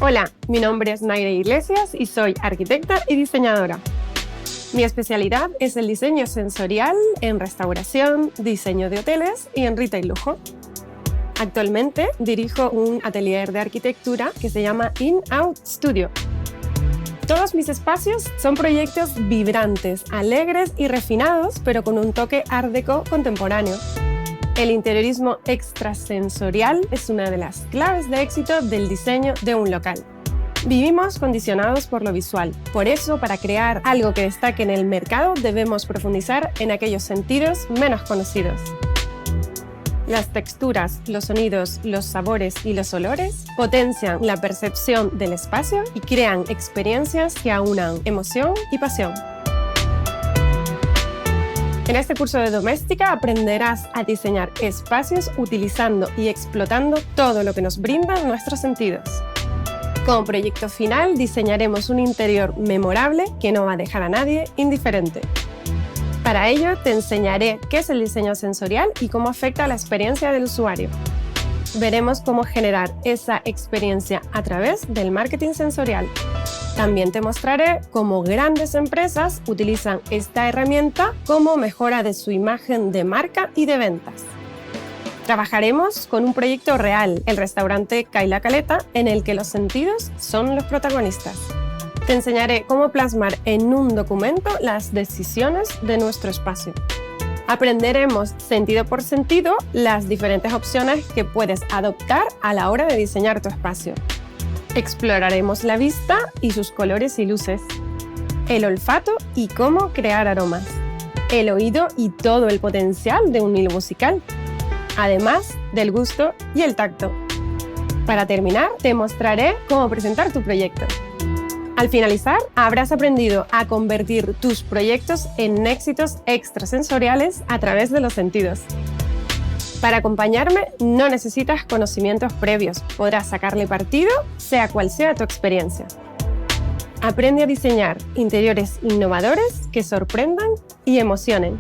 Hola, mi nombre es Naira Iglesias y soy arquitecta y diseñadora. Mi especialidad es el diseño sensorial en restauración, diseño de hoteles y en retail lujo. Actualmente dirijo un atelier de arquitectura que se llama In-Out Studio. Todos mis espacios son proyectos vibrantes, alegres y refinados, pero con un toque art déco contemporáneo. El interiorismo extrasensorial es una de las claves de éxito del diseño de un local. Vivimos condicionados por lo visual, por eso para crear algo que destaque en el mercado debemos profundizar en aquellos sentidos menos conocidos. Las texturas, los sonidos, los sabores y los olores potencian la percepción del espacio y crean experiencias que aunan emoción y pasión. En este curso de doméstica aprenderás a diseñar espacios utilizando y explotando todo lo que nos brindan nuestros sentidos. Como proyecto final diseñaremos un interior memorable que no va a dejar a nadie indiferente. Para ello te enseñaré qué es el diseño sensorial y cómo afecta a la experiencia del usuario. Veremos cómo generar esa experiencia a través del marketing sensorial. También te mostraré cómo grandes empresas utilizan esta herramienta como mejora de su imagen de marca y de ventas. Trabajaremos con un proyecto real, el restaurante Cai La Caleta, en el que los sentidos son los protagonistas. Te enseñaré cómo plasmar en un documento las decisiones de nuestro espacio. Aprenderemos sentido por sentido las diferentes opciones que puedes adoptar a la hora de diseñar tu espacio. Exploraremos la vista y sus colores y luces, el olfato y cómo crear aromas, el oído y todo el potencial de un hilo musical, además del gusto y el tacto. Para terminar, te mostraré cómo presentar tu proyecto. Al finalizar, habrás aprendido a convertir tus proyectos en éxitos extrasensoriales a través de los sentidos. Para acompañarme no necesitas conocimientos previos, podrás sacarle partido sea cual sea tu experiencia. Aprende a diseñar interiores innovadores que sorprendan y emocionen.